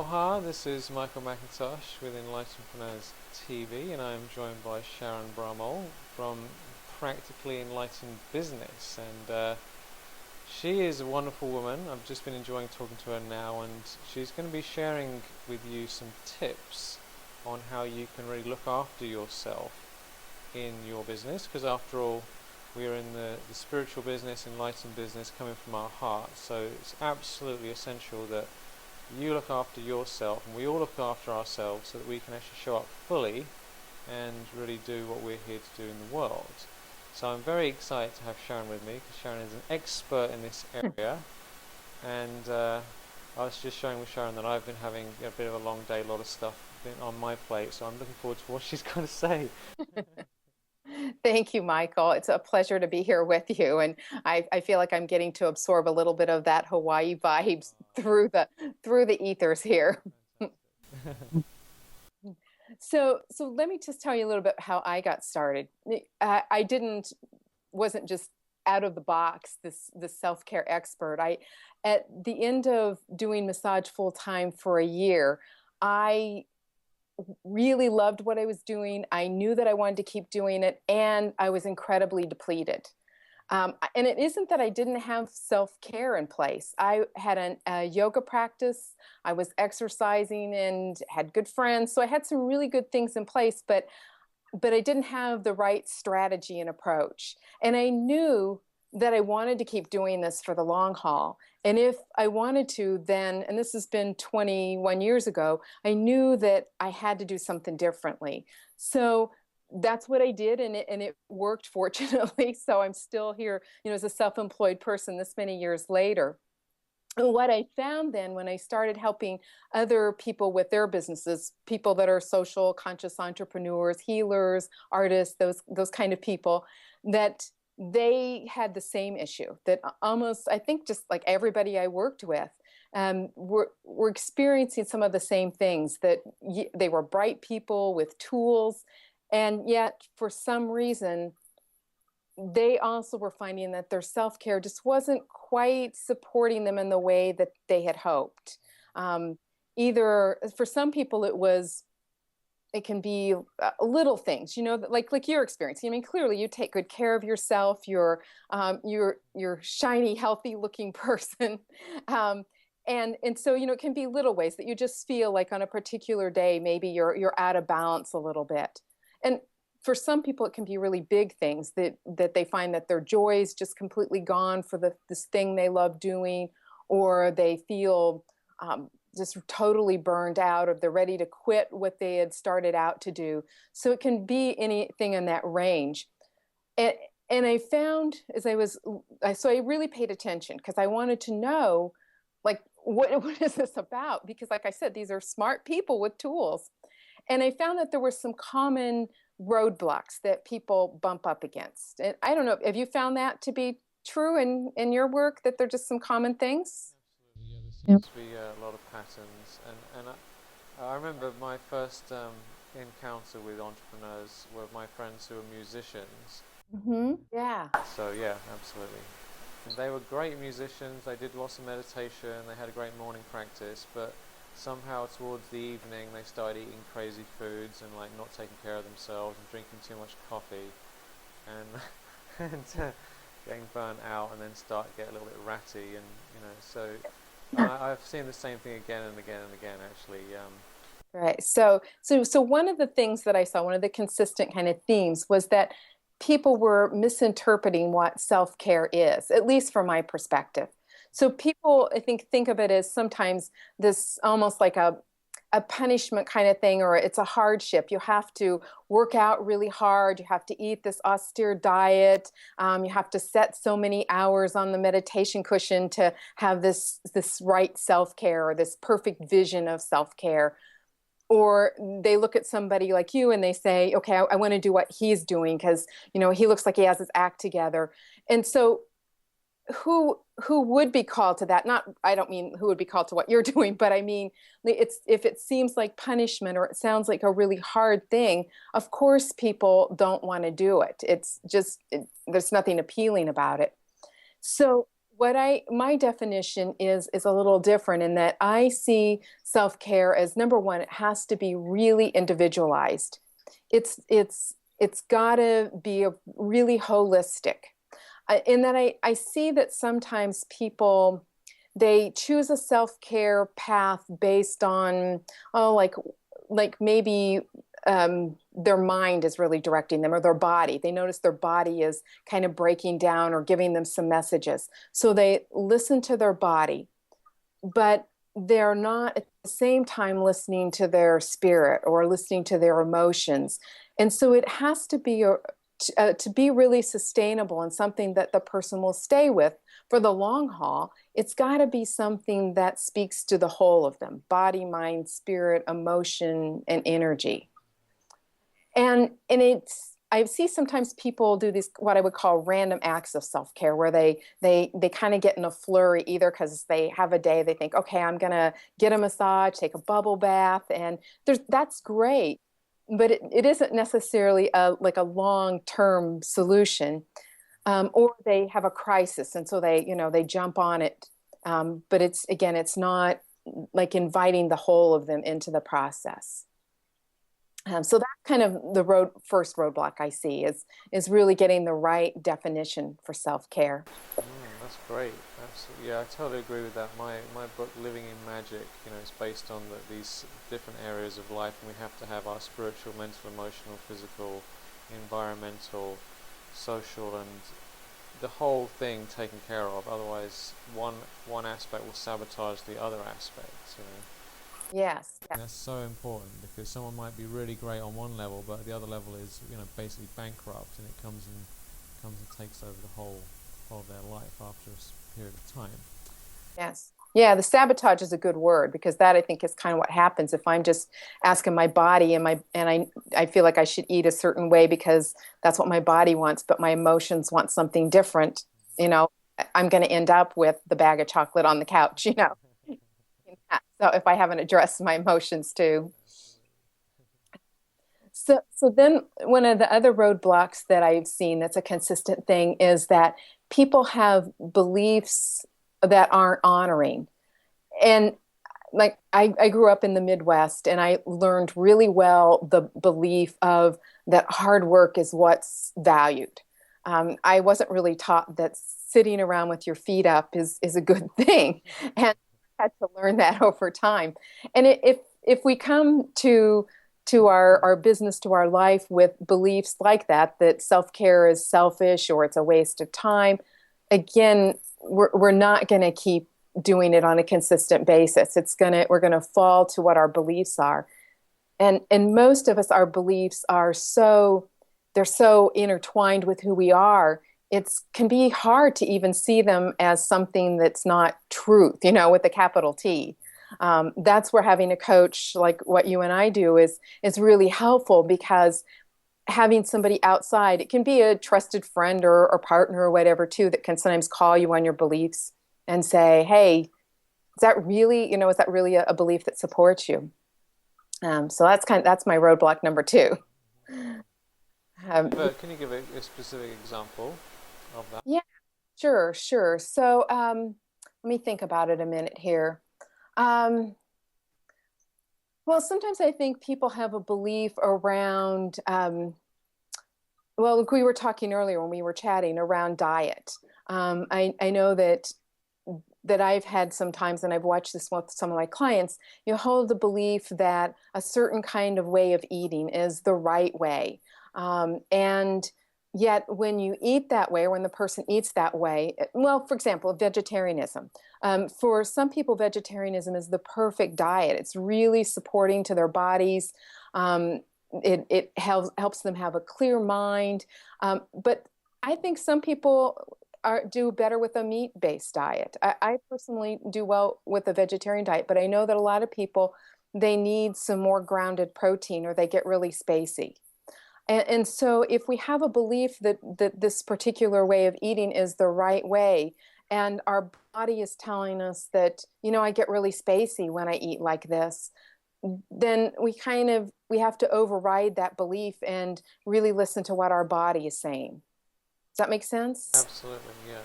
Aloha, this is Michael McIntosh with Enlightenpreneurs TV, and I'm joined by Sharon Bramall from Practically Enlightened Business. And she is a wonderful woman. I've just been enjoying talking to her now, and she's going to be sharing with you some tips on how you can really look after yourself in your business, because after all, we are in the spiritual business, enlightened business, coming from our heart. So it's absolutely essential that you look after yourself and we all look after ourselves so that we can actually show up fully and really do what we're here to do in the world. So I'm very excited to have Sharon with me, because Sharon is an expert in this area. And I was just showing with Sharon that I've been having a bit of a long day, a lot of stuff been on my plate, so I'm looking forward to what she's going to say. Thank you, Michael. It's a pleasure to be here with you. And I feel like I'm getting to absorb a little bit of that Hawaii vibes through the ethers here. Fantastic. So let me just tell you a little bit how I got started. I wasn't just out of the box this self-care expert. At the end of doing massage full time for a year, I really loved what I was doing. I knew that I wanted to keep doing it, and I was incredibly depleted. And it isn't that I didn't have self-care in place. I had a yoga practice. I was exercising and had good friends. So I had some really good things in place, but I didn't have the right strategy and approach. And I knew that I wanted to keep doing this for the long haul. And if I wanted to, then, and this has been 21 years ago, I knew that I had to do something differently. So that's what I did, and it worked, fortunately. So I'm still here, as a self-employed person this many years later. And what I found then when I started helping other people with their businesses, people that are social conscious entrepreneurs, healers, artists, those kind of people, that they had the same issue, that almost, I think, just like everybody I worked with, were experiencing some of the same things, that they were bright people with tools, and yet for some reason they also were finding that their self-care just wasn't quite supporting them in the way that they had hoped. Either for some people it can be little things, like your experience. I mean, clearly you take good care of yourself. You're shiny, healthy looking person. And so, it can be little ways that you just feel like on a particular day, maybe you're out of balance a little bit. And for some people, it can be really big things that they find that their joy is just completely gone for this thing they love doing, or they feel just totally burned out, or they're ready to quit what they had started out to do. So it can be anything in that range. And I found so I really paid attention, because I wanted to know, like, what is this about? Because like I said, these are smart people with tools. And I found that there were some common roadblocks that people bump up against. And I don't know, have you found that to be true in your work, that they're just some common things? Absolutely, yeah. There Yeah. seems to be a lot of patterns, and I remember my first encounter with entrepreneurs were my friends who were musicians. Yeah. So yeah, absolutely. And they were great musicians. They did lots of meditation. They had a great morning practice, but somehow towards the evening they started eating crazy foods and like not taking care of themselves and drinking too much coffee, and and getting burnt out, and then start to get a little bit ratty, and so I've seen the same thing again and again and again, actually. Right. So one of the things that I saw, one of the consistent kind of themes, was that people were misinterpreting what self-care is, at least from my perspective. So people, I think of it as sometimes this almost like a punishment kind of thing, or it's a hardship. You have to work out really hard. You have to eat this austere diet. You have to set so many hours on the meditation cushion to have this right self-care, or this perfect vision of self-care. Or they look at somebody like you and they say, okay, I want to do what he's doing, because he looks like he has his act together. And so who would be called to that? Not, I don't mean who would be called to what you're doing, but I mean, it's, if it seems like punishment, or it sounds like a really hard thing, of course people don't want to do it. It's just there's nothing appealing about it. So My definition is a little different in that I see self-care as number one, it has to be really individualized. It's got to be a really holistic. In that I see that sometimes people they choose a self-care path based on oh like maybe their mind is really directing them or their body. They notice their body is kind of breaking down or giving them some messages. So they listen to their body, but they're not at the same time listening to their spirit or listening to their emotions. And so it has to be really sustainable and something that the person will stay with for the long haul. It's got to be something that speaks to the whole of them: body, mind, spirit, emotion, and energy. And it's I see sometimes people do these what I would call random acts of self-care where they kind of get in a flurry either because they have a day they think, okay, I'm gonna get a massage, take a bubble bath, and that's great, but it isn't necessarily like a long-term solution. Or they have a crisis and so they jump on it. But it's not like inviting the whole of them into the process. So that's kind of the first roadblock I see is really getting the right definition for self-care. That's great. Absolutely. Yeah, I totally agree with that. My book, Living in Magic, is based on these different areas of life, and we have to have our spiritual, mental, emotional, physical, environmental, social, and the whole thing taken care of. Otherwise, one aspect will sabotage the other aspects. Yes, And that's so important because someone might be really great on one level, but the other level is, basically bankrupt, and it comes and takes over the whole of their life after a period of time. yes. Yeah, the sabotage is a good word because that I think is kind of what happens if I'm just asking my body and I feel like I should eat a certain way because that's what my body wants, but my emotions want something different, you know, I'm going to end up with the bag of chocolate on the couch. So if I haven't addressed my emotions too. So then one of the other roadblocks that I've seen that's a consistent thing is that people have beliefs that aren't honoring. And like I grew up in the Midwest and I learned really well the belief of that hard work is what's valued. I wasn't really taught that sitting around with your feet up is a good thing, and I had to learn that over time. And if we come to our business, to our life with beliefs like that self-care is selfish or it's a waste of time, again, we're not going to keep doing it on a consistent basis. We're gonna fall to what our beliefs are, and most of us, our beliefs are they're so intertwined with who we are. It can be hard to even see them as something that's not truth, with a capital T. That's where having a coach like what you and I do is really helpful because having somebody outside, it can be a trusted friend or partner or whatever too, that can sometimes call you on your beliefs and say, hey, is that really a belief that supports you? So that's my roadblock number two. Um, But can you give a specific example of that? yeah, sure, sure. So let me think about it a minute here. Um, well, sometimes I think people have a belief around, well, like we were talking earlier when we were chatting around diet. I know that I've had sometimes, and I've watched this with some of my clients, you hold the belief that a certain kind of way of eating is the right way. And yet, when you eat that way, or when the person eats that way, well, for example, vegetarianism. For some people, vegetarianism is the perfect diet. It's really supporting to their bodies. It helps them have a clear mind. But I think some people do better with a meat-based diet. I personally do well with a vegetarian diet, but I know that a lot of people they need some more grounded protein or they get really spacey. And so if we have a belief that this particular way of eating is the right way, and our body is telling us that, I get really spacey when I eat like this, then we have to override that belief and really listen to what our body is saying. Does that make sense? Absolutely, yeah.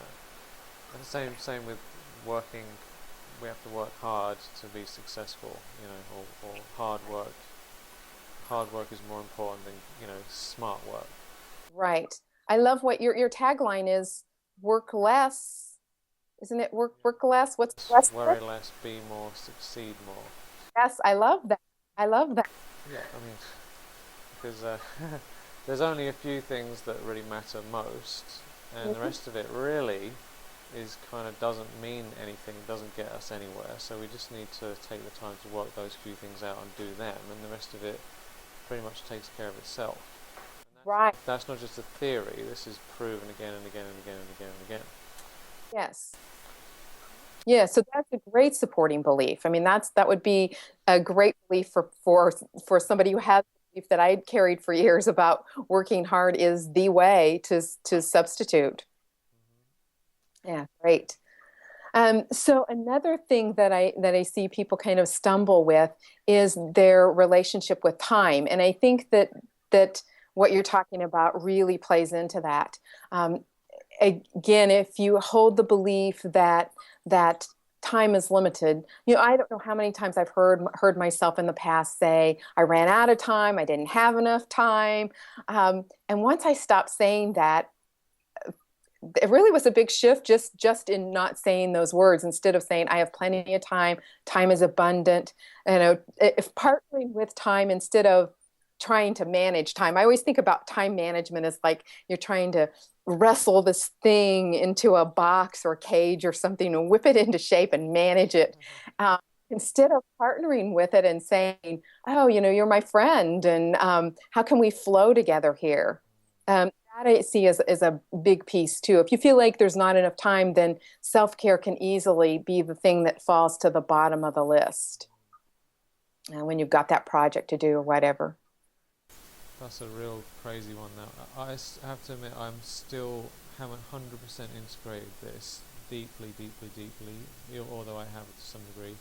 And the same with working. We have to work hard to be successful, or hard work. Hard work is more important than smart work. Right. I love what your tagline is, work less, isn't it? Work less. What's less? Worry less, be more, succeed more. Yes, I love that. I love that. Yeah, I mean, because there's only a few things that really matter most, and the Mhm. rest of it really is kind of doesn't mean anything, doesn't get us anywhere. So we just need to take the time to work those few things out and do them, and the rest of it pretty much takes care of itself. Right. That's not just a theory. This is proven again and again and again and again and again. Yes. Yeah, so that's a great supporting belief. I mean, that would be a great belief for somebody who has a belief that I carried for years about working hard is the way to substitute. Yeah, great. So another thing that I see people kind of stumble with is their relationship with time, and I think that what you're talking about really plays into that. Um, Again, if you hold the belief that time is limited, I don't know how many times I've heard myself in the past say, "I ran out of time. I didn't have enough time." And once I stopped saying that, it really was a big shift just in not saying those words. Instead of saying I have plenty of time, time is abundant, if partnering with time instead of trying to manage time. I always think about time management as like you're trying to wrestle this thing into a box or cage or something and whip it into shape and manage it, uh, instead of partnering with it and saying, oh, you're my friend, and how can we flow together here. That I see as a big piece too. If you feel like there's not enough time, then self-care can easily be the thing that falls to the bottom of the list when you've got that project to do or whatever. That's a real crazy one now. Have to admit, I'm still haven't 100% integrated this deeply, deeply, deeply, although I have to some degree.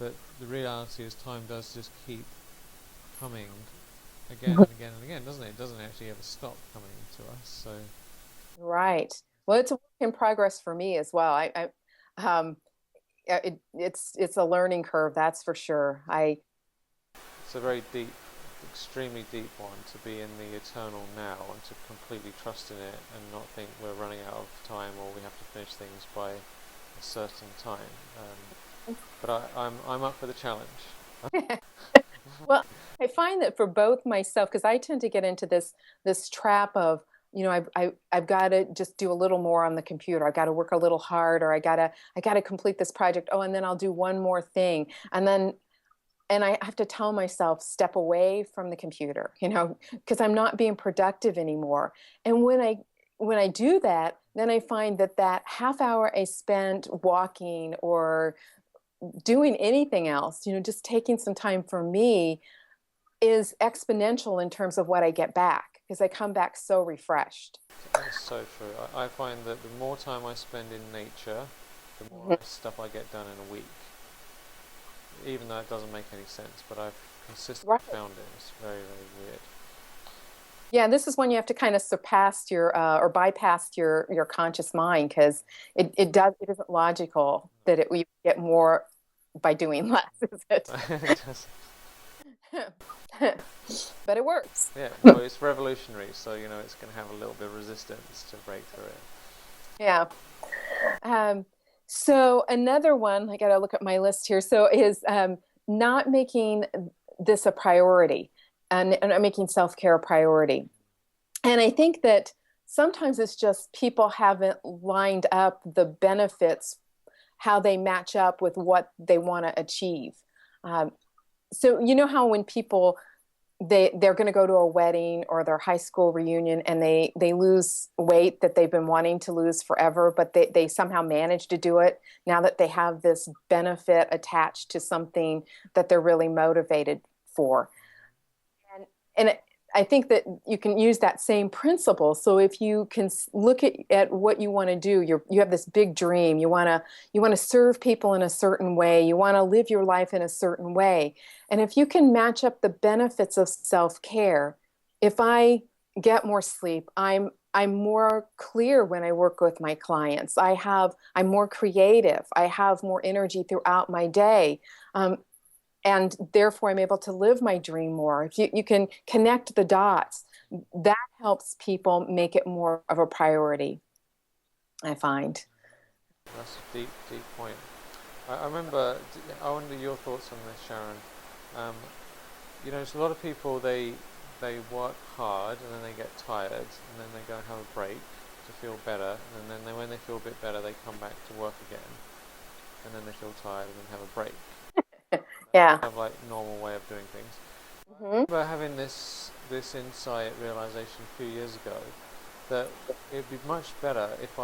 But the reality is time does just keep coming again and again and again, doesn't it? It doesn't actually ever stop coming to us. So Right. Well, it's a work in progress for me as well. Um, it's a learning curve, that's for sure. it's a very deep, extremely deep one to be in the eternal now and to completely trust in it and not think we're running out of time or we have to finish things by a certain time. But I'm up for the challenge. Well, I find that for both myself, because I tend to get into this trap of, I've got to just do a little more on the computer. I've got to work a little hard, or I gotta complete this project. Oh, and then I'll do one more thing, and I have to tell myself step away from the computer, because I'm not being productive anymore. And when I do that, then I find that half hour I spent walking or doing anything else, just taking some time for me is exponential in terms of what I get back because I come back so refreshed. That's so true. I find that the more time I spend in nature, the more Mhm. stuff I get done in a week. Even though it doesn't make any sense, but I've consistently Right. found it. It's very, very weird. Yeah, this is when you have to kind of surpass your or bypass your conscious mind because it isn't logical that we get more by doing less, is it? It does. But it works. Yeah, well, it's revolutionary, so it's going to have a little bit of resistance to break through it. Yeah. Um, so another one, I got to look at my list here. So is not making this a priority and not making self-care a priority. And I think that sometimes it's just people haven't lined up the benefits, how they match up with what they want to achieve. Um, so you know how when people they're going to go to a wedding or their high school reunion and they lose weight that they've been wanting to lose forever, but they somehow manage to do it now that they have this benefit attached to something that they're really motivated for. And I think that you can use that same principle. So if you can look at what you want to do, you have this big dream. You want to serve people in a certain way. You want to live your life in a certain way. And if you can match up the benefits of self-care, if I get more sleep, I'm I'm more clear when I work with my clients. I'm more creative. I have more energy throughout my day. Um, and therefore I'm able to live my dream more. If you can connect the dots, that helps people make it more of a priority, I find. That's a deep, deep point. I remember, I wonder your thoughts on this, Sharon. Um, it's a lot of people, they work hard and then they get tired and then they go and have a break to feel better, and then when they feel a bit better they come back to work again, and then they feel tired and then have a break. Yeah. Kind of like normal way of doing things. Hmm. I remember having this insight realization a few years ago that it'd be much better if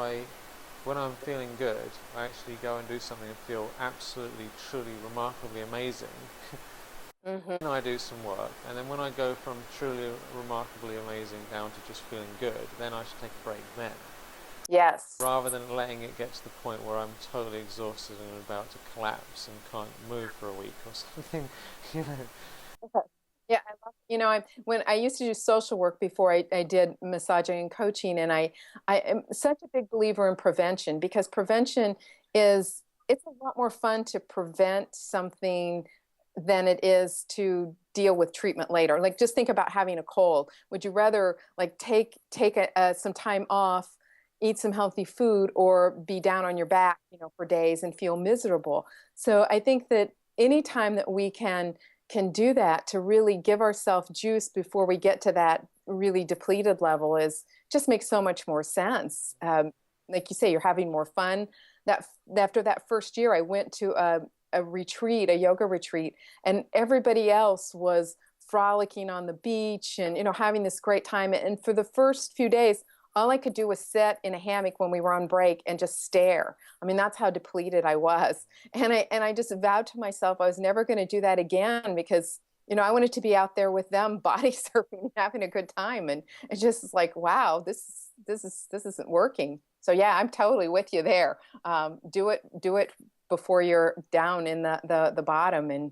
when I'm feeling good, I actually go and do something and feel absolutely, truly, remarkably amazing. Hmm. Then I do some work, and then when I go from truly, remarkably amazing down to just feeling good, then I should take a break then. Yes. Rather than letting it get to the point where I'm totally exhausted and about to collapse and can't move for a week or something, you know. Yeah, I love, when I used to do social work before I did massaging and coaching, and I am such a big believer in prevention, because prevention it's a lot more fun to prevent something than it is to deal with treatment later. Like, just think about having a cold. Would you rather like take some time off, eat some healthy food, or be down on your back, for days and feel miserable? So I think that anytime that we can do that to really give ourselves juice before we get to that really depleted level is just makes so much more sense. Like you say, you're having more fun. That After that first year, I went to a retreat, a yoga retreat, and everybody else was frolicking on the beach and having this great time. And for the first few days, all I could do was sit in a hammock when we were on break and just stare. I mean, that's how depleted I was. And I just vowed to myself I was never going to do that again, because I wanted to be out there with them body surfing and having a good time. And it's just like, wow, this isn't working. So yeah, I'm totally with you there. Do it before you're down in the bottom, and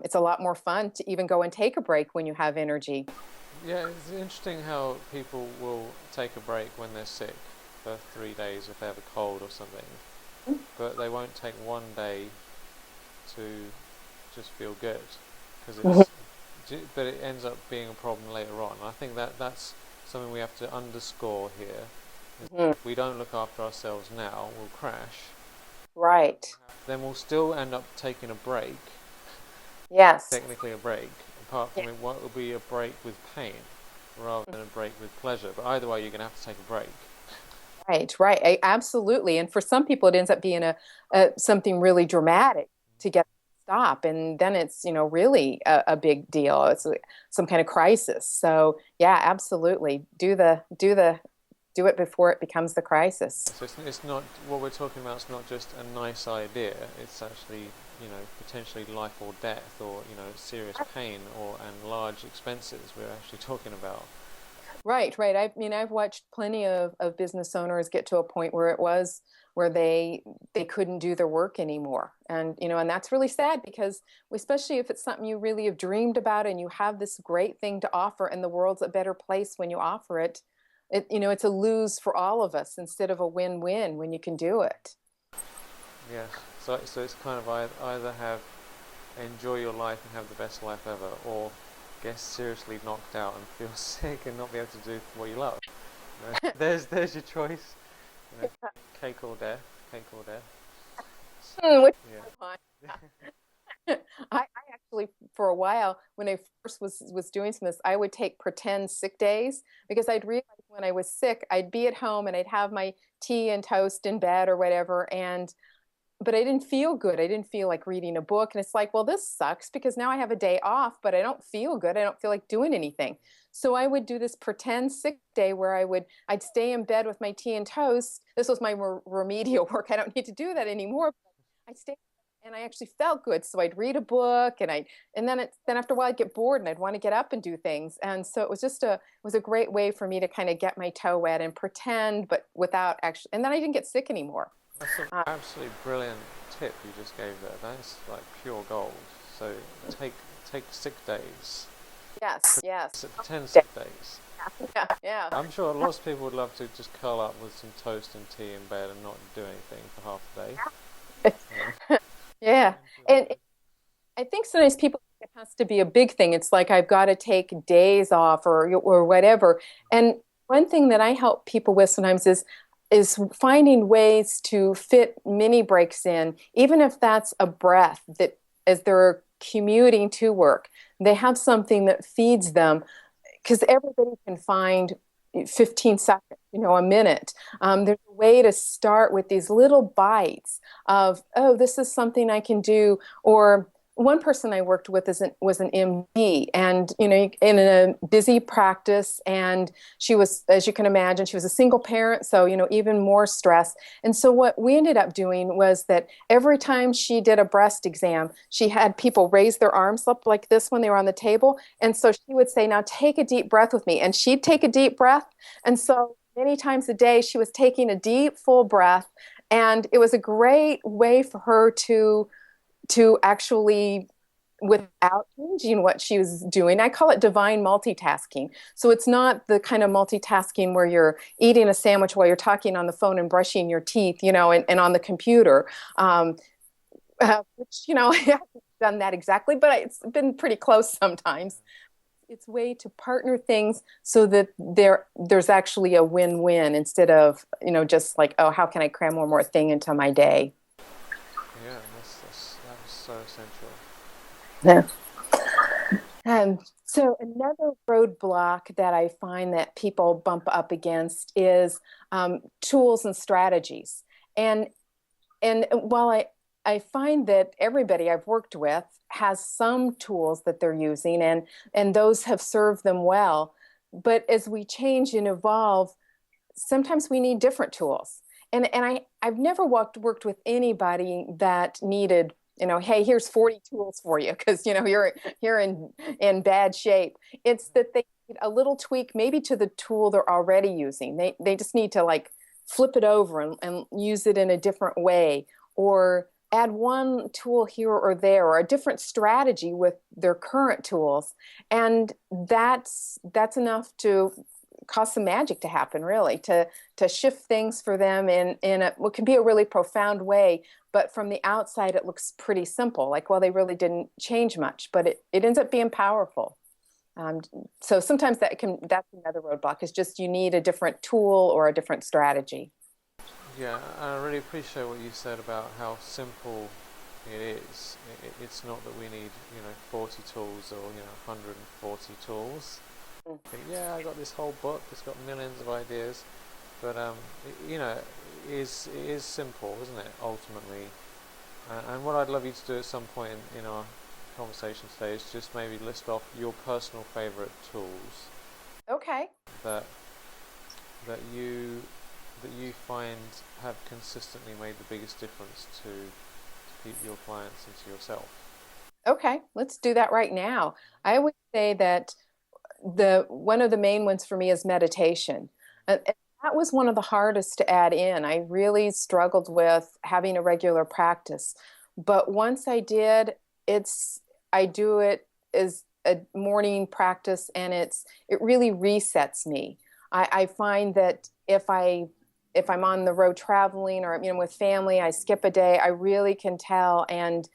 it's a lot more fun to even go and take a break when you have energy. Yeah, it's interesting how people will take a break when they're sick for 3 days if they have a cold or something, but they won't take one day to just feel good, because but it ends up being a problem later on. I think that's something we have to underscore here. Mhm. If we don't look after ourselves now, we'll crash. Right. Then we'll still end up taking a break, Yes. technically a break. Apart Yeah. from it, what will be a break with pain rather than a break with pleasure. But either way, you're going to have to take a break. Right, right. Absolutely. And for some people, it ends up being a something really dramatic to get to stop, and then it's really a big deal. It's some kind of crisis. So yeah, absolutely. Do it before it becomes the crisis. So it's not what we're talking about. It's not just a nice idea. It's actually potentially life or death, or serious pain and large expenses we're actually talking about. Right, right. I mean, I've watched plenty of business owners get to a point where it was where they couldn't do their work anymore. And and that's really sad, because especially if it's something you really have dreamed about and you have this great thing to offer, and the world's a better place when you offer it. It's a lose for all of us instead of a win-win when you can do it. Yeah. So it's kind of either have enjoy your life and have the best life ever, or get seriously knocked out and feel sick and not be able to do what you love. There's your choice. Cake or death. Cake or death. So, Which yeah. is fine. I actually, for a while, when I first was doing some of this, I would take pretend sick days, because I'd realize when I was sick, I'd be at home and I'd have my tea and toast in bed or whatever, and but I didn't feel good. I didn't feel like reading a book. And it's like, well, this sucks, because now I have a day off, but I don't feel good. I don't feel like doing anything. So I would do this pretend sick day where I'd stay in bed with my tea and toast. This was my remedial work. I don't need to do that anymore. I'd stay and I actually felt good. So I'd read a book, and then after a while I'd get bored and I'd want to get up and do things. And so it was a great way for me to kind of get my toe wet and pretend, but without actually, and then I didn't get sick anymore. That's an Uh, absolutely brilliant tip you just gave there. That's like pure gold. So take sick days. yes, yes. Pretend sick days. Yeah, yeah. I'm sure lots of people would love to just curl up with some toast and tea in bed and not do anything for half a day. Yeah. And I think sometimes people think it has to be a big thing. It's like I've got to take days off or whatever. And one thing that I help people with sometimes is finding ways to fit mini breaks in, even if that's a breath that as they're commuting to work, they have something that feeds them because everybody can find 15 seconds, a minute. There's a way to start with these little bites of, oh, this is something I can do. Or one person I worked with was an MD, and in a busy practice, and she was, as you can imagine, she was a single parent, so even more stress. And so what we ended up doing was that every time she did a breast exam, she had people raise their arms up like this when they were on the table, and so she would say, "Now take a deep breath with me," and she'd take a deep breath, and so many times a day she was taking a deep, full breath, and it was a great way for her to actually without changing what she was doing. I call it divine multitasking. So it's not the kind of multitasking where you're eating a sandwich while you're talking on the phone and brushing your teeth, and on the computer. Which, I haven't done that exactly, but it's been pretty close sometimes. It's a way to partner things so that there's actually a win-win instead of, just like, oh, how can I cram one more thing into my day? Yeah, that's so essential. Yeah. So another roadblock that I find that people bump up against is tools and strategies. And while I find that everybody I've worked with has some tools that they're using, and those have served them well. But as we change and evolve, sometimes we need different tools. And I've never worked with anybody that needed, hey, here's 40 tools for you because you're in bad shape. It's that they need a little tweak maybe to the tool they're already using. They just need to like flip it over and use it in a different way, or add one tool here or there, or a different strategy with their current tools. And that's enough to cause some magic to happen, really, to shift things for them in what can be a really profound way. But from the outside, it looks pretty simple, like, well, they really didn't change much, but it ends up being powerful. Um, so sometimes that's another roadblock, is just you need a different tool or a different strategy. Yeah, I really appreciate what you said about how simple it is. It's not that we need, 40 tools or, 140 tools. But yeah, I got this whole book. It's got millions of ideas, but it is simple, isn't it? Ultimately, and what I'd love you to do at some point in our conversation today is just maybe list off your personal favorite tools Okay. that that you that you find have consistently made the biggest difference to your clients and to yourself. Okay, let's do that right now. I would say that the one of the main ones for me is meditation. And that was one of the hardest to add in. I really struggled with having a regular practice. But once I did, I do it as a morning practice, and it really resets me. I find that if I'm on the road traveling, or with family, I skip a day, I really can tell. And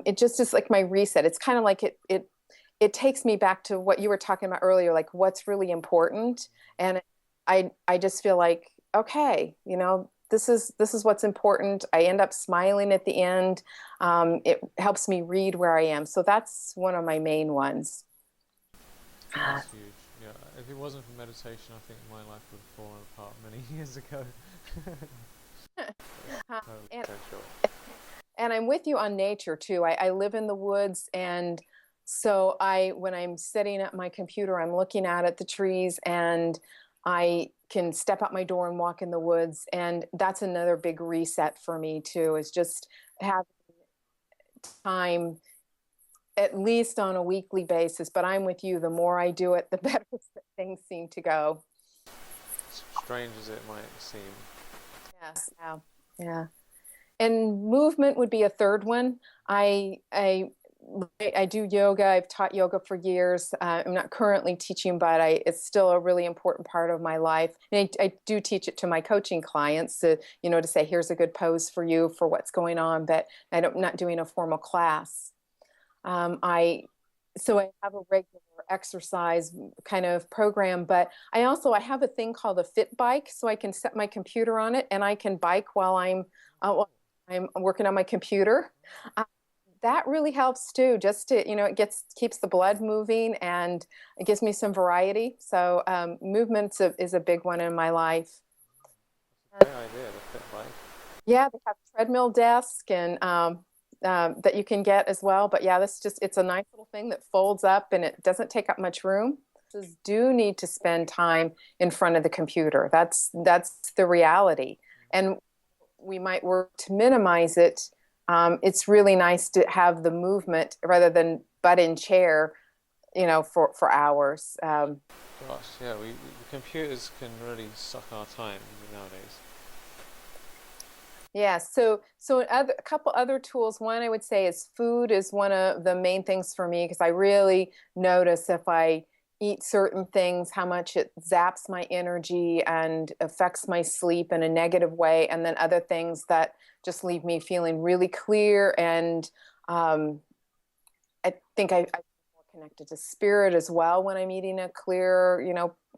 it just is like my reset. It's kind of like it takes me back to what you were talking about earlier, like what's really important. And I just feel like, okay, this is what's important. I end up smiling at the end. It helps me read where I am. So that's one of my main ones. That's huge. Yeah, if it wasn't for meditation, I think my life would have fallen apart many years ago. Totally and essential. and I'm with you on nature too. I live in the woods, and so when I'm sitting at my computer, I'm looking out at the trees, and I can step out my door and walk in the woods, and that's another big reset for me too. Is just having time, at least on a weekly basis. But I'm with you. The more I do it, the better things seem to go. Strange as it might seem. Yes. Yeah. Yeah. And movement would be a third one. I I do yoga. I've taught yoga for years. I'm not currently teaching, but it's still a really important part of my life. And I do teach it to my coaching clients to, to say, here's a good pose for you for what's going on, but I'm not doing a formal class. So I have a regular exercise kind of program, but I have a thing called a Fit Bike, so I can set my computer on it and I can bike while I'm working on my computer. That really helps too, just to, it keeps the blood moving and it gives me some variety. So movement is a big one in my life. Great idea, the Fit Bike. Yeah, they have treadmill desk and that you can get as well. But yeah, it's a nice little thing that folds up and it doesn't take up much room. Do need to spend time in front of the computer. That's the reality. And we might work to minimize it. It's really nice to have the movement rather than butt in chair, for hours. Gosh, yeah, the computers can really suck our time nowadays. Yeah, so a couple other tools. One I would say is food is one of the main things for me because I really notice if I eat certain things, how much it zaps my energy and affects my sleep in a negative way, and then other things that just leave me feeling really clear. And I think I'm more connected to spirit as well when I'm eating a clear,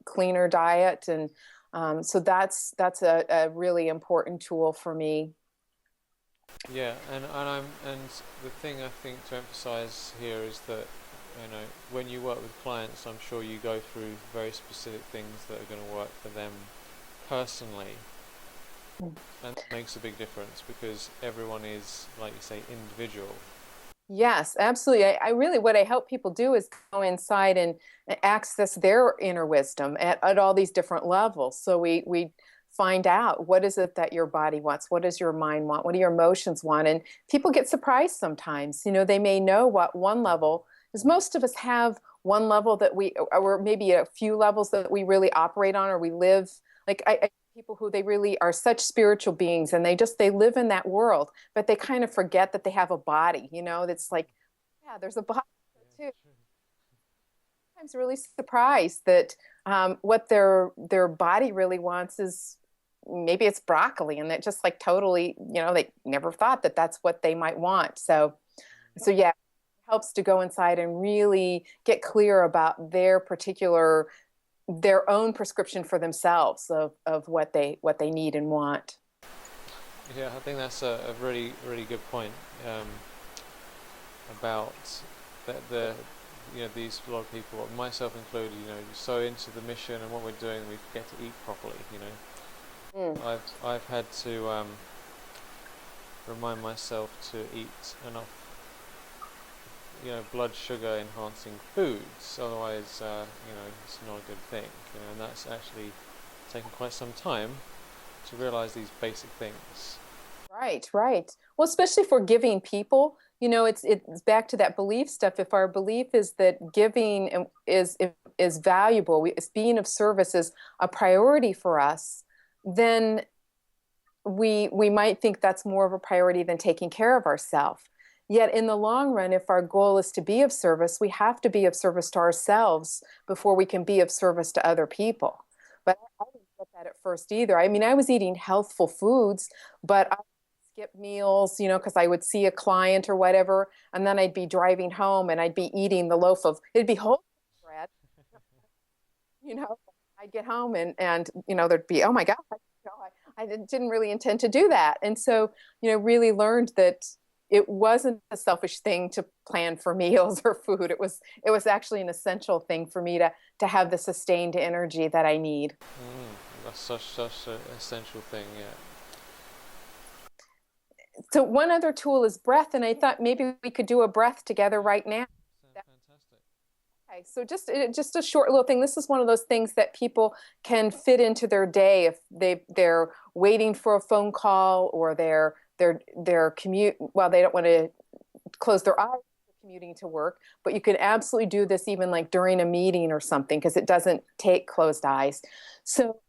cleaner diet. And so that's a really important tool for me. Yeah, and the thing I think to emphasize here is that when you work with clients, I'm sure you go through very specific things that are going to work for them personally, and it makes a big difference because everyone is, like you say, individual. Yes, absolutely. I really, what I help people do is go inside and access their inner wisdom at all these different levels. So we find out what is it that your body wants, what does your mind want, what do your emotions want, and people get surprised sometimes. They may know what one level, because most of us have one level that or maybe a few levels that we really operate on, or we live. Like people who they really are such spiritual beings and they live in that world, but they kind of forget that they have a body, that's like, yeah, there's a body too. Sometimes really surprised that what their body really wants is maybe it's broccoli, and that just like totally, they never thought that that's what they might want. So yeah, it helps to go inside and really get clear about their own prescription for themselves of what they need and want. Yeah, I think that's a really really good point about these a lot of people, myself included, so into the mission and what we're doing, we forget to eat properly. Mm. I've had to remind myself to eat enough blood sugar enhancing foods, otherwise it's not a good thing, and that's actually taken quite some time to realize these basic things. Right. Well, especially for giving people, it's back to that belief stuff. If our belief is that giving is valuable, is being of service is a priority for us, then we might think that's more of a priority than taking care of ourselves. Yet in the long run, if our goal is to be of service, we have to be of service to ourselves before we can be of service to other people. But I didn't get that at first either. I mean, I was eating healthful foods, but I skip meals, because I would see a client or whatever, and then I'd be driving home and I'd be eating the it'd be whole bread, you know. I'd get home and there'd be, oh my God, I didn't really intend to do that. And so, really learned that it wasn't a selfish thing to plan for meals or food. It was actually an essential thing for me to have the sustained energy that I need. That's such an essential thing, yeah. So one other tool is breath, and I thought maybe we could do a breath together right now. Sounds fantastic. Okay, so just a short little thing. This is one of those things that people can fit into their day if they're waiting for a phone call, or they're commute. Well, they don't want to close their eyes commuting to work, but you can absolutely do this even like during a meeting or something because it doesn't take closed eyes. So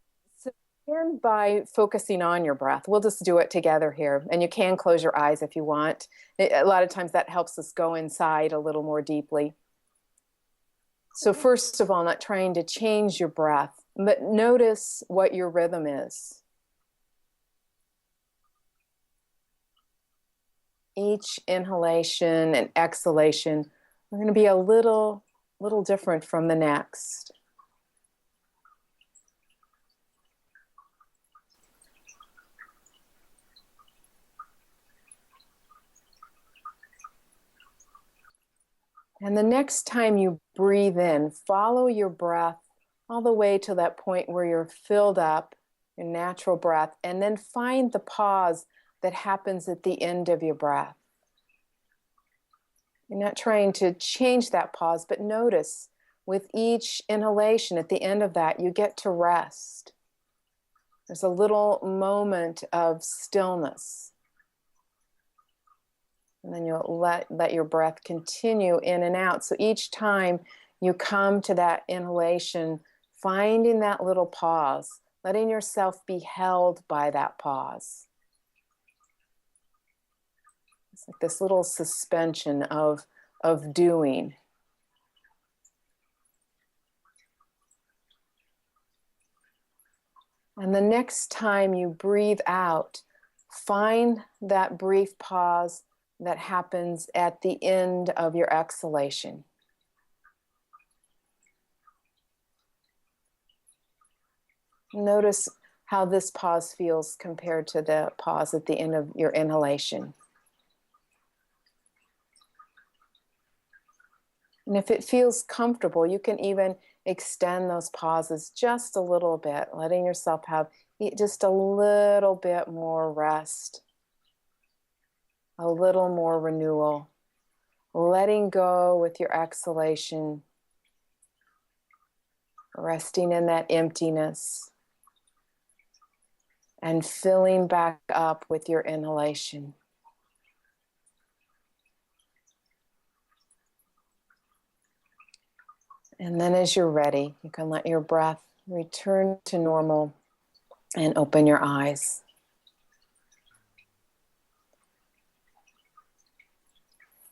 And by focusing on your breath, we'll just do it together here. And you can close your eyes if you want. A lot of times that helps us go inside a little more deeply. So, first of all, not trying to change your breath, but notice what your rhythm is. Each inhalation and exhalation are going to be a little different from the next. And the next time you breathe in, follow your breath all the way to that point where you're filled up, your natural breath, and then find the pause that happens at the end of your breath. You're not trying to change that pause, but notice with each inhalation at the end of that, you get to rest. There's a little moment of stillness. And then you'll let your breath continue in and out. So each time you come to that inhalation, finding that little pause, letting yourself be held by that pause. It's like this little suspension of doing. And the next time you breathe out, find that brief pause that happens at the end of your exhalation. Notice how this pause feels compared to the pause at the end of your inhalation. And if it feels comfortable, you can even extend those pauses just a little bit, letting yourself have just a little bit more rest, a little more renewal, letting go with your exhalation, resting in that emptiness, and filling back up with your inhalation. And then as you're ready, you can let your breath return to normal and open your eyes.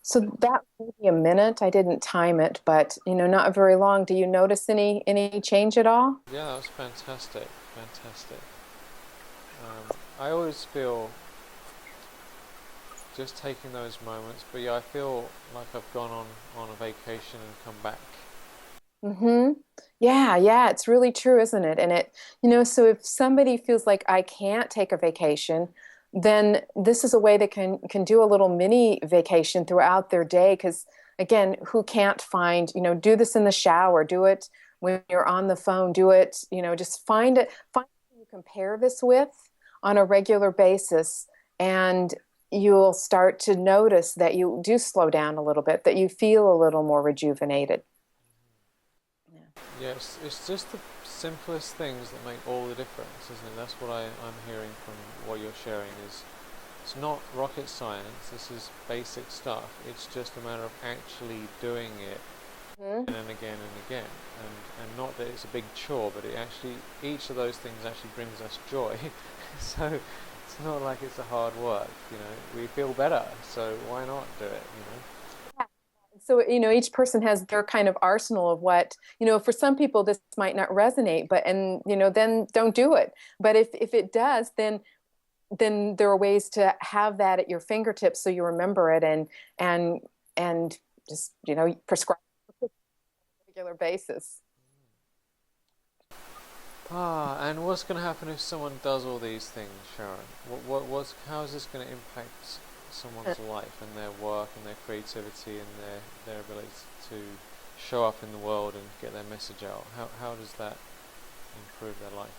So that may be a minute. I didn't time it, but not very long. Do you notice any change at all? Yeah, that was fantastic. I always feel just taking those moments, but yeah, I feel like I've gone on a vacation and come back. Mm-hmm. Yeah, it's really true, isn't it? And so if somebody feels like I can't take a vacation, then this is a way they can do a little mini vacation throughout their day. Because again, who can't do this in the shower, do it when you're on the phone, do it, just find who you compare this with on a regular basis, and you'll start to notice that you do slow down a little bit, that you feel a little more rejuvenated. Yes, it's just the simplest things that make all the difference, isn't it? That's what I'm hearing from what you're sharing is it's not rocket science, this is basic stuff. It's just a matter of actually doing it again and again and again. And not that it's a big chore, but each of those things actually brings us joy. So it's not like it's a hard work, we feel better, so why not do it, So, each person has their kind of arsenal of what, for some people this might not resonate, then don't do it. But if it does, then there are ways to have that at your fingertips so you remember it and just, prescribe on a regular basis. And what's going to happen if someone does all these things, Sharon? How is this going to impact someone's life and their work and their creativity and their ability to show up in the world and get their message out? How does that improve their life?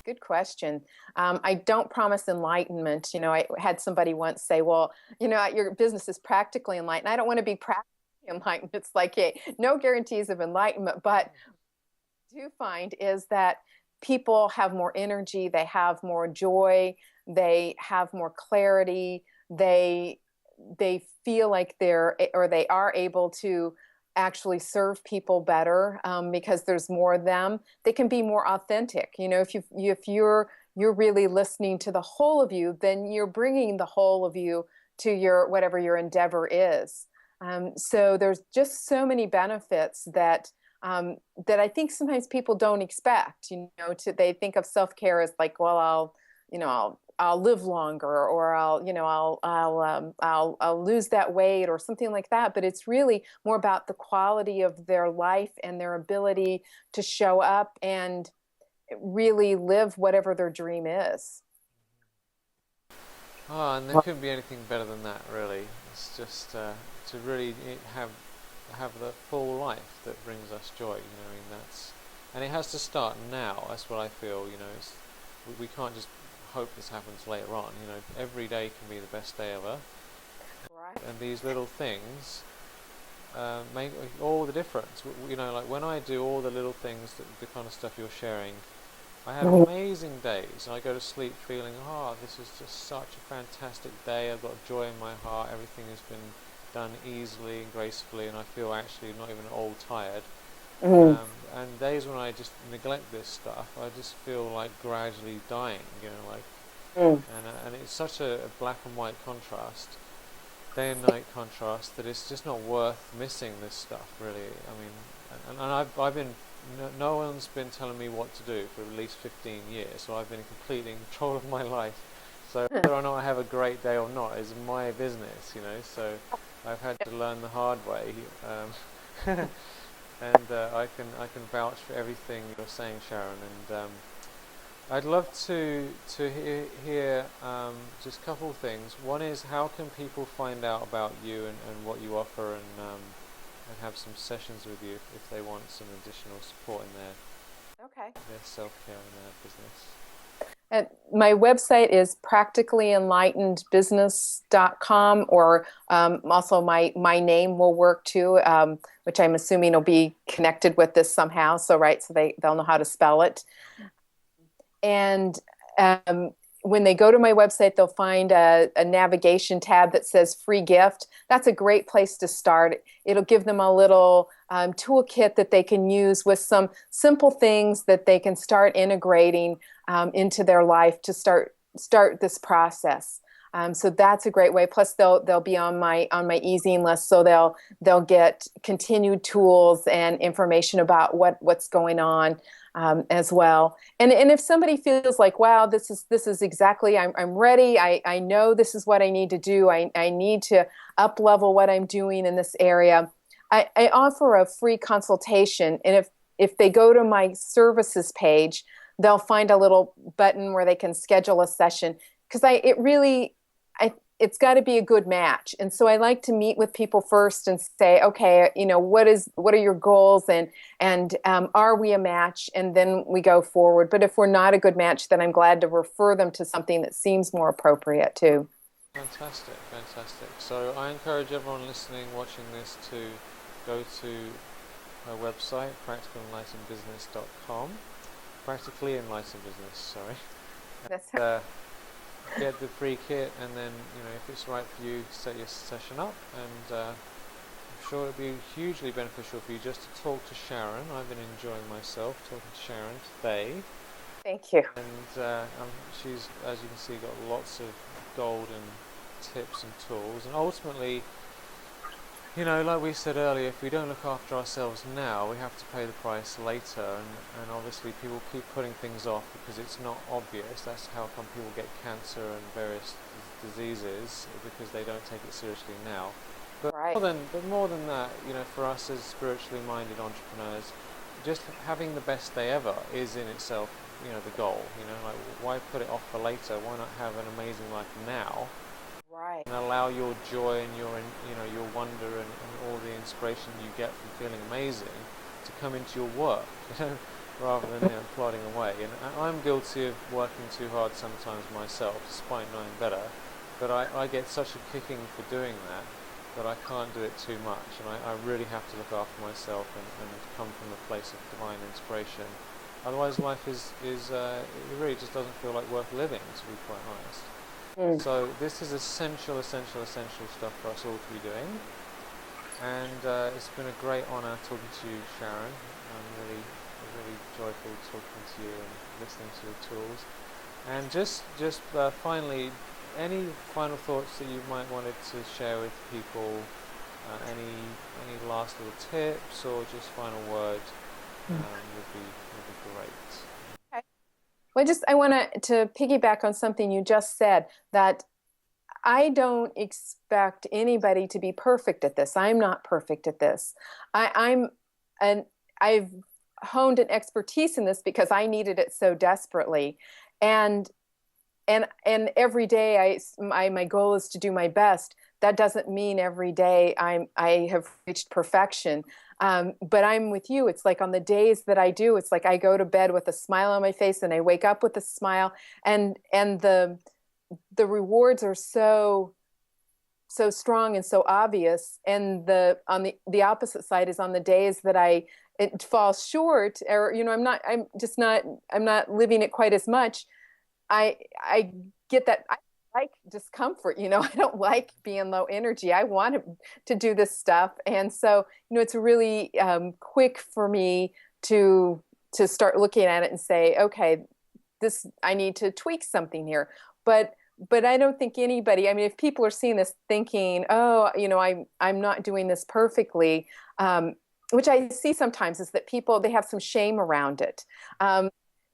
Good question. I don't promise enlightenment. I had somebody once say, well, your business is practically enlightened. I don't want to be practically enlightened. It's like, hey, no guarantees of enlightenment. But what I do find is that people have more energy, they have more joy, they have more clarity, they feel like they are able to actually serve people better, because there's more of them. They can be more authentic. You know, if you're really listening to the whole of you, then you're bringing the whole of you to your whatever your endeavor is. So there's just so many benefits that I think sometimes people don't expect. You know, they think of self-care as like, well, I'll live longer, or I'll lose that weight or something like that. But it's really more about the quality of their life and their ability to show up and really live whatever their dream is. Oh, and there couldn't be anything better than that, really. It's just to really have the full life that brings us joy. You know, I mean, and it has to start now. That's what I feel. You know, we can't just hope this happens later on. You know, every day can be the best day ever. Right. And these little things make all the difference. You know, like when I do all the little things, the kind of stuff you're sharing, I have amazing days, and I go to sleep feeling, this is just such a fantastic day. I've got joy in my heart. Everything has been done easily and gracefully, and I feel actually not even all tired. And days when I just neglect this stuff, I just feel like gradually dying. You know, like, and it's such a black and white contrast, day and night contrast, that it's just not worth missing this stuff, really. I mean, and I've been. No one's been telling me what to do for at least 15 years, so I've been completely in control of my life. So whether or not I have a great day or not is my business, you know. So I've had to learn the hard way, and I can vouch for everything you're saying, Sharon. And I'd love to hear just a couple of things. One is, how can people find out about you and what you offer, and have some sessions with you if they want some additional support in their self-care and their business. And my website is practicallyenlightenedbusiness.com, or also my name will work too, which I'm assuming will be connected with this somehow. So they'll know how to spell it. And when they go to my website, they'll find a navigation tab that says free gift. That's a great place to start. It'll give them a little toolkit that they can use with some simple things that they can start integrating into their life to start this process. So that's a great way. Plus, they'll be on my e-zine list, so they'll get continued tools and information about what's going on. As well. And if somebody feels like, wow, this is exactly, I'm ready. I know this is what I need to do. I need to up level what I'm doing in this area. I offer a free consultation. And if they go to my services page, they'll find a little button where they can schedule a session. Because it's got to be a good match. And so I like to meet with people first and say, okay, you know, what are your goals, and are we a match? And then we go forward. But if we're not a good match, then I'm glad to refer them to something that seems more appropriate too. Fantastic. So I encourage everyone listening, watching this, to go to my website, practicallyenlightenedbusiness.com. Practically Enlightened Business, sorry. That's get the free kit, and then, you know, if it's right for you, set your session up, and I'm sure it'll be hugely beneficial for you just to talk to Sharon. I've been enjoying myself talking to Sharon today. Thank you. And she's, as you can see, got lots of golden tips and tools, and ultimately, you know, like we said earlier, if we don't look after ourselves now, we have to pay the price later, and obviously people keep putting things off because it's not obvious. That's how come people get cancer and various diseases, because they don't take it seriously now. But more than that, you know, for us as spiritually minded entrepreneurs, just having the best day ever is in itself, you know, the goal. You know, like, why put it off for later? Why not have an amazing life now? Right. And allow your joy and your wonder and all the inspiration you get from feeling amazing to come into your work, you know, rather than plodding away. And I'm guilty of working too hard sometimes myself, despite knowing better. But I get such a kicking for doing that I can't do it too much. And I really have to look after myself and come from a place of divine inspiration. Otherwise, life is it really just doesn't feel like worth living, to be quite honest. So this is essential stuff for us all to be doing. And it's been a great honour talking to you, Sharon. I'm really joyful talking to you and listening to your tools. And just finally, any final thoughts that you might wanted to share with people? Any last little tips or just final word would be great. Okay. Well, I want to piggyback on something you just said, that I don't expect anybody to be perfect at this. I'm not perfect at this. And I've honed an expertise in this because I needed it so desperately. And every day my goal is to do my best. That doesn't mean every day I have reached perfection. But I'm with you. It's like on the days that I do, it's like I go to bed with a smile on my face and I wake up with a smile, and the rewards are so strong and so obvious. And the opposite side is on the days that it falls short, or I'm not living it quite as much. I get that. I like discomfort. I don't like being low energy. I want to do this stuff, and so it's really quick for me to start looking at it and say, okay, I need to tweak something here. But I don't think anybody, I mean, if people are seeing this thinking, oh, I'm not doing this perfectly, which I see sometimes, is that they have some shame around it.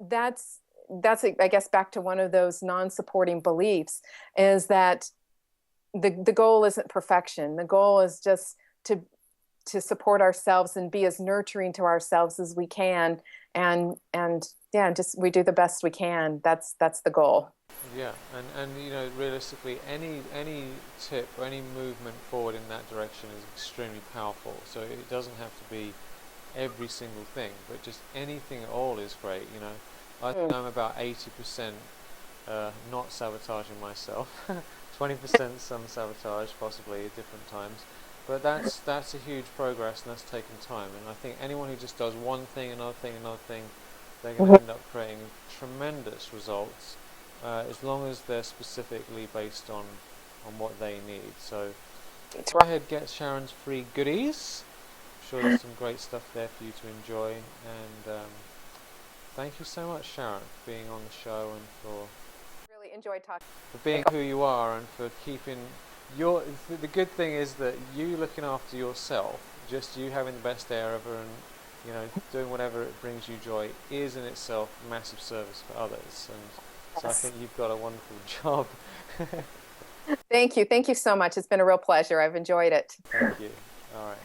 That's, I guess, back to one of those non-supporting beliefs, is that the goal isn't perfection. The goal is just to support ourselves and be as nurturing to ourselves as we can. And yeah, just we do the best we can. That's the goal. Yeah, and realistically, any tip or any movement forward in that direction is extremely powerful. So it doesn't have to be every single thing, but just anything at all is great. I think I'm about 80% not sabotaging myself, 20% some sabotage, possibly at different times. But that's a huge progress, and that's taken time. And I think anyone who just does one thing, another thing, they're going to end up creating tremendous results. As long as they're specifically based on what they need. So go ahead, get Sharon's free goodies. I'm sure there's some great stuff there for you to enjoy. And thank you so much, Sharon, for being on the show and for really enjoyed talking. For being who you are and for keeping the good thing is that you looking after yourself, just you having the best day ever, and doing whatever it brings you joy is in itself massive service for others. And so I think you've got a wonderful job. Thank you so much. It's been a real pleasure. I've enjoyed it. Thank you. All right.